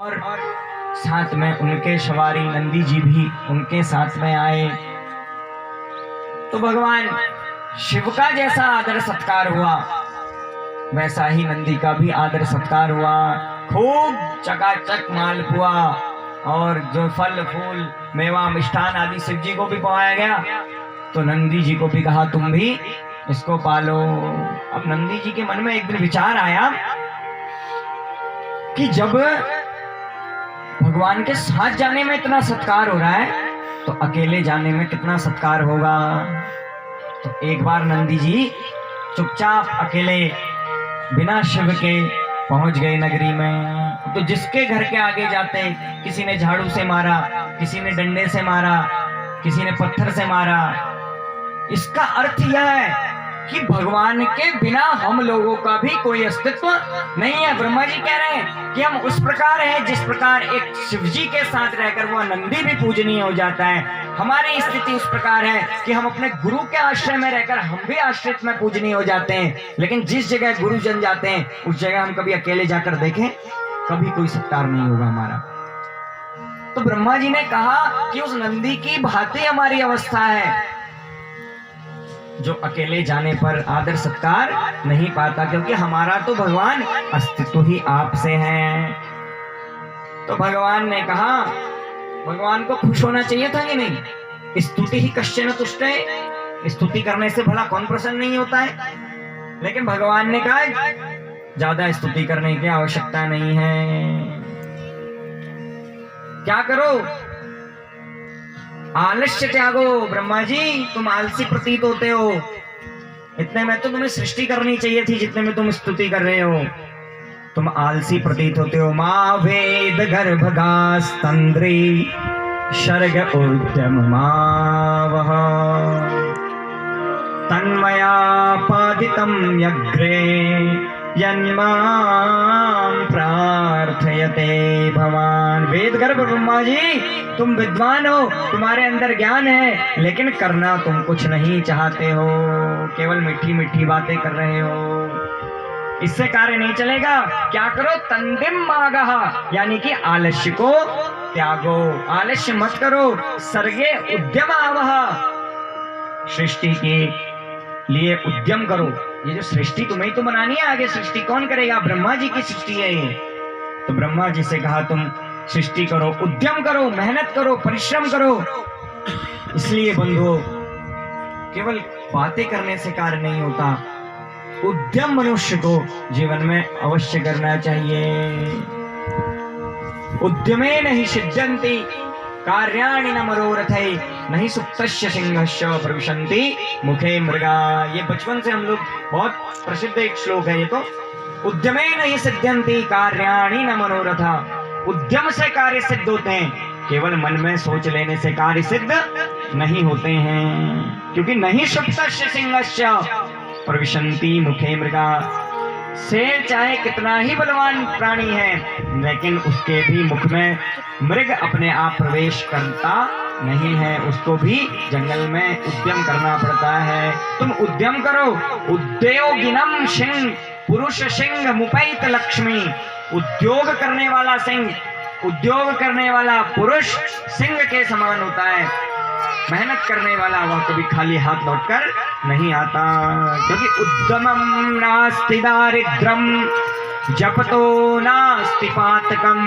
और साथ में उनके सवारी नंदी जी भी उनके साथ में आए। तो भगवान शिव का जैसा आदर सत्कार हुआ वैसा ही नंदी का भी आदर सत्कार हुआ। खूब चकाचक मालपुआ और जो फल फूल मेवा मिष्ठान आदि शिव जी को भी पवाया गया। तो नंदी जी को भी कहा तुम भी इसको पालो। अब नंदी जी के मन में एक दिन विचार आया कि जब भगवान के साथ जाने में इतना सत्कार हो रहा है तो अकेले जाने में कितना सत्कार होगा। तो एक बार नंदी जी चुपचाप अकेले बिना शिव के पहुंच गए नगरी में। तो जिसके घर के आगे जाते किसी ने झाड़ू से मारा, किसी ने डंडे से मारा, किसी ने पत्थर से मारा। इसका अर्थ यह है कि भगवान के बिना हम लोगों का भी कोई अस्तित्व नहीं है। ब्रह्मा जी कह रहे हैं कि हम उस प्रकार हैं जिस प्रकार एक शिव जी के साथ रहकर वो नंदी भी पूजनीय हो जाता है। हमारी स्थिति उस प्रकार है कि हम अपने गुरु के आश्रय में रहकर हम भी आश्रित में पूजनीय हो जाते हैं। लेकिन जिस जगह गुरुजन जाते हैं उस जगह हम कभी अकेले जाकर देखें, कभी कोई सत्कार नहीं होगा हमारा। तो ब्रह्मा जी ने कहा कि उस नंदी की भांति हमारी अवस्था है जो अकेले जाने पर आदर सत्कार नहीं पाता, क्योंकि हमारा तो भगवान अस्तित्व ही आपसे है। तो भगवान ने कहा, भगवान को खुश होना चाहिए था कि नहीं। स्तुति ही कश्चन तुष्टे, स्तुति करने से भला कौन प्रसन्न नहीं होता है। लेकिन भगवान ने कहा ज्यादा स्तुति करने की आवश्यकता नहीं है। क्या करो, आलस्य त्यागो। ब्रह्मा जी तुम आलसी प्रतीत होते हो, इतने में तो तुम्हें सृष्टि करनी चाहिए थी जितने में तुम स्तुति कर रहे हो। तुम आलसी प्रतीत होते हो। माँ वेद गर्भगास्तंद्री शर्ग उद्यम मावह तन्मया पादितम यग्रे यन्मां प्रार्थयते भवान। वेद गर्भ ब्रह्मा जी तुम विद्वान हो, तुम्हारे अंदर ज्ञान है, लेकिन करना तुम कुछ नहीं चाहते हो, केवल मीठी मीठी बातें कर रहे हो। इससे कार्य नहीं चलेगा। क्या करो, तंदिम मागह, यानी कि आलस्य को त्यागो, आलस्य मत करो। सर्गे उद्यम आवह, सृष्टि के लिए उद्यम करो। ये जो सृष्टि तुम्हें तो बनानी है, आगे सृष्टि कौन करेगा, ब्रह्मा जी की सृष्टि है ये। तो ब्रह्मा जी से कहा तुम सृष्टि करो, उद्यम करो, मेहनत करो, परिश्रम करो। इसलिए बंधुओं, केवल बातें करने से कार्य नहीं होता, उद्यम मनुष्य को जीवन में अवश्य करना चाहिए। उद्यमे नहीं सिद्ध्यन्ति कार्याणि न मनोरथै नहीं सुप्तस्य सिंहस्य प्रविशन्ति मुखे मृगा। ये बचपन से हम लोग बहुत प्रसिद्ध एक श्लोक है ये। तो उद्यमे नहीं सिद्ध्यन्ति कार्याणि न मनोरथा, उद्यम से कार्य सिद्ध होते हैं, केवल मन में सोच लेने से कार्य सिद्ध नहीं होते हैं। क्योंकि नहीं सुप्तस्य सिंहस्य प्रविशन्ति मुखे मृगा। शेर चाहे कितना ही बलवान प्राणी है, लेकिन उसके भी मुख में मृग अपने आप प्रवेश करता नहीं है, उसको भी जंगल में उद्यम करना पड़ता है। तुम उद्यम करो। उद्योगिनम सिंह पुरुष सिंह मुपैत लक्ष्मी। उद्योग करने वाला सिंह, उद्योग करने वाला पुरुष सिंह के समान होता है। मेहनत करने वाला वह कभी खाली हाथ लौटकर नहीं आता। क्योंकि उद्यमम नास्ति दारिद्रम जपतो नास्ति पातकम